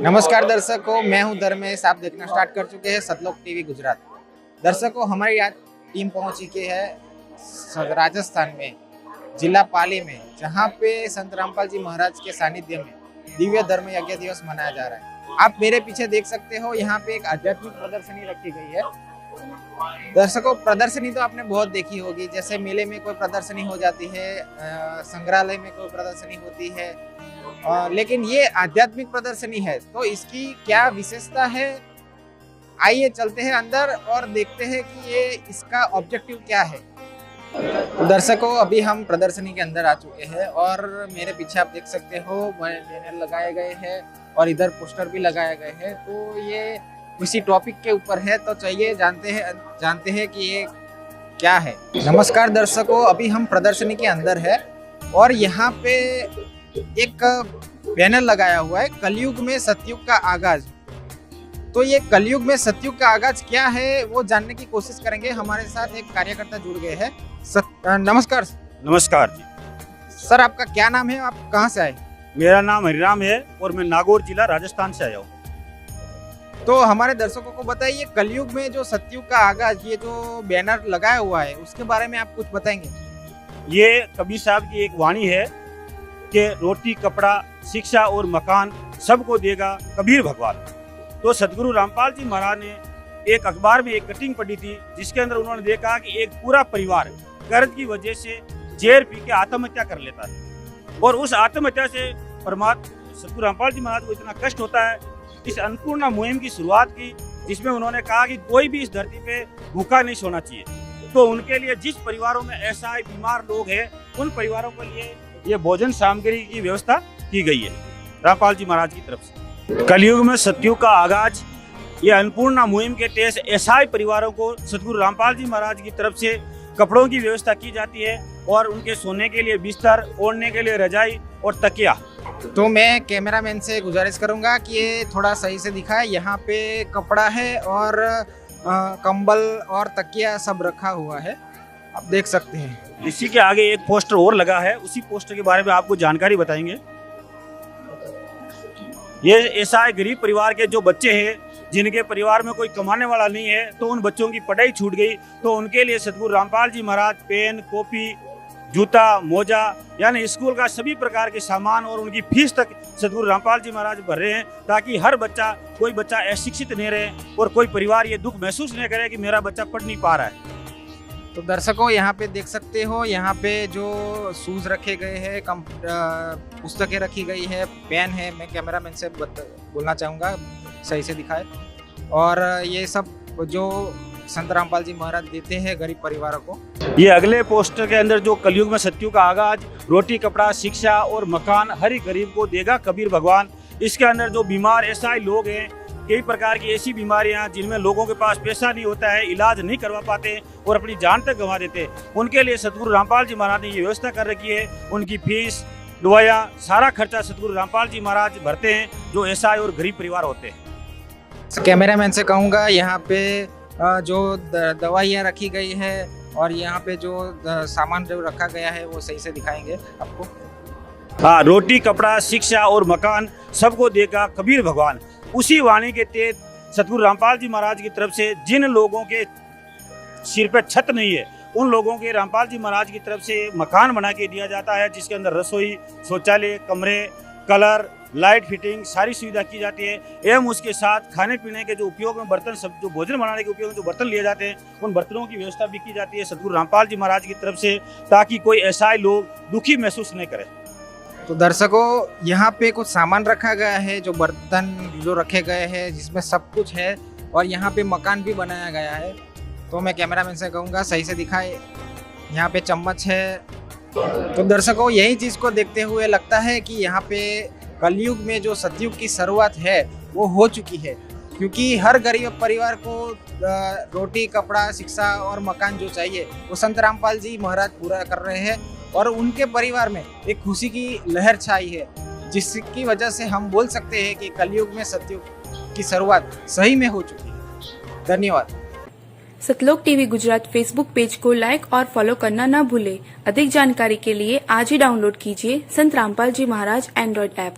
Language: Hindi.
नमस्कार दर्शकों, मैं हूं धर्मेश। आप देखना स्टार्ट कर चुके हैं सतलोक टीवी गुजरात। दर्शकों, हमारी आज टीम पहुंच चुकी है राजस्थान में, जिला पाली में, जहां पे संत रामपाल जी महाराज के सानिध्य में दिव्य धर्म यज्ञ दिवस मनाया जा रहा है। आप मेरे पीछे देख सकते हो, यहाँ पे एक आध्यात्मिक प्रदर्शनी रखी गई है। दर्शकों, प्रदर्शनी तो आपने बहुत देखी होगी, जैसे मेले में कोई प्रदर्शनी हो जाती है, संग्रहालय में कोई प्रदर्शनी होती है, लेकिन ये आध्यात्मिक प्रदर्शनी है। तो इसकी क्या विशेषता है, आइए चलते हैं अंदर और देखते हैं कि ये इसका ऑब्जेक्टिव क्या है। तो दर्शकों, अभी हम प्रदर्शनी के अंदर आ चुके हैं और मेरे पीछे आप देख सकते हो बैनर लगाए गए हैं और इधर पोस्टर भी लगाए गए हैं। तो ये इसी टॉपिक के ऊपर है, तो चलिए जानते हैं कि ये क्या है। नमस्कार दर्शकों, अभी हम प्रदर्शनी के अंदर है और यहाँ पे एक बैनर लगाया हुआ है, कलयुग में सतयुग का आगाज। तो ये कलयुग में सतयुग का आगाज क्या है वो जानने की कोशिश करेंगे। हमारे साथ एक कार्यकर्ता जुड़ गए हैं। नमस्कार। नमस्कार जी। सर, आपका क्या नाम है, आप कहाँ से आए? मेरा नाम हरिराम है और मैं नागौर जिला राजस्थान से आया हूँ। तो हमारे दर्शकों को बताइए, कलयुग में जो सतयुग का आगाज, ये जो बैनर लगाया हुआ है, उसके बारे में आप कुछ बताएंगे? ये कबीर साहब की एक वाणी है कि रोटी कपड़ा शिक्षा और मकान सबको देगा कबीर भगवान। तो सदगुरु रामपाल जी महाराज ने एक अखबार में एक कटिंग पढ़ी थी, जिसके अंदर उन्होंने देखा कि एक पूरा परिवार कर्ज की वजह से जहर पी के आत्महत्या कर लेता है और उस आत्महत्या से परमात्मा सदगुरु रामपाल जी महाराज को इतना कष्ट होता है। इस अन्नपूर्णा मुहिम की शुरुआत की, जिसमें उन्होंने कहा कि कोई भी इस धरती पे भूखा नहीं सोना चाहिए। तो उनके लिए जिस परिवारों में ऐसा बीमार लोग हैं, उन परिवारों के लिए ये भोजन सामग्री की व्यवस्था की गई है रामपाल जी महाराज की तरफ से। कलयुग में सतयुग का आगाज, ये अन्नपूर्णा मुहिम के तहत ऐसा परिवारों को सदगुरु रामपाल जी महाराज की तरफ से कपड़ों की व्यवस्था की जाती है और उनके सोने के लिए बिस्तर, ओढ़ने के लिए रजाई और तकिया। तो मैं कैमरामैन से गुजारिश करूंगा कि ये थोड़ा सही से दिखाए। यहाँ पे कपड़ा है और कंबल और तकिया सब रखा हुआ है, आप देख सकते हैं। इसी के आगे एक पोस्टर और लगा है, उसी पोस्टर के बारे में आपको जानकारी बताएंगे। ये ऐसा है, गरीब परिवार के जो बच्चे हैं, जिनके परिवार में कोई कमाने वाला नहीं है, तो उन बच्चों की पढ़ाई छूट गई, तो उनके लिए सदगुरु रामपाल जी महाराज पेन, कॉपी, जूता, मोजा, यानी स्कूल का सभी प्रकार के सामान और उनकी फीस तक सदगुरु रामपाल जी महाराज भर रहे हैं, ताकि हर बच्चा, कोई बच्चा अशिक्षित नहीं रहे और कोई परिवार ये दुख महसूस नहीं करे कि मेरा बच्चा पढ़ नहीं पा रहा है। तो दर्शकों, यहाँ पे देख सकते हो, यहाँ पे जो शूज रखे गए हैं, पुस्तकें रखी गई है, पेन है। मैं कैमरामैन से बोलना चाहूँगा सही से दिखाए। और ये सब जो संत रामपाल जी महाराज देते हैं गरीब परिवारों को। ये अगले पोस्टर के अंदर जो कलयुग में सतयुग का आगाज, रोटी कपड़ा शिक्षा और मकान हर गरीब को देगा कबीर भगवान। इसके अंदर जो बीमार ऐसा लोग हैं, कई प्रकार की ऐसी बीमारियां जिनमें लोगों के पास पैसा नहीं होता है, इलाज नहीं करवा पाते और अपनी जान तक गंवा देते, उनके लिए सदगुरु रामपाल जी महाराज ने ये व्यवस्था कर रखी है। उनकी फीस, दवाइयाँ, सारा खर्चा सदगुरु रामपाल जी महाराज भरते हैं, जो ऐसा और गरीब परिवार होते हैं। कैमरामैन से कहूँगा, यहाँ पे जो दवाइयाँ रखी गई है और यहाँ पे जो सामान जो रखा गया है वो सही से दिखाएंगे आपको। हाँ, रोटी कपड़ा शिक्षा और मकान सबको देगा कबीर भगवान। उसी वाणी के तहत सदगुरु रामपाल जी महाराज की तरफ से जिन लोगों के सिर पे छत नहीं है, उन लोगों के रामपाल जी महाराज की तरफ से मकान बना के दिया जाता है, जिसके अंदर रसोई, शौचालय, कमरे, कलर, लाइट फिटिंग सारी सुविधा की जाती है। एवं उसके साथ खाने पीने के जो उपयोग में बर्तन, सब जो भोजन बनाने के उपयोग में जो बर्तन लिए जाते हैं, उन बर्तनों की व्यवस्था भी की जाती है सदगुरु रामपाल जी महाराज की तरफ से, ताकि कोई ऐसा लोग दुखी महसूस नहीं करे। तो दर्शकों, यहाँ पे कुछ सामान रखा गया है, जो बर्तन जो रखे गए हैं, जिसमें सब कुछ है, और यहाँ पे मकान भी बनाया गया है। तो मैं कैमरामैन से कहूँगा सही से दिखाए। यहाँ पे चम्मच है। तो दर्शकों, यही चीज़ को देखते हुए लगता है कि यहाँ पे कलयुग में जो सतयुग की शुरुआत है वो हो चुकी है, क्योंकि हर गरीब परिवार को रोटी कपड़ा शिक्षा और मकान जो चाहिए वो संत रामपाल जी महाराज पूरा कर रहे हैं और उनके परिवार में एक खुशी की लहर छाई है, जिसकी वजह से हम बोल सकते हैं कि कलयुग में सतयुग की शुरुआत सही में हो चुकी है। धन्यवाद। सतलोक टीवी गुजरात फेसबुक पेज को लाइक और फॉलो करना न भूलें। अधिक जानकारी के लिए आज ही डाउनलोड कीजिए संत रामपाल जी महाराज एंड्रॉइड ऐप।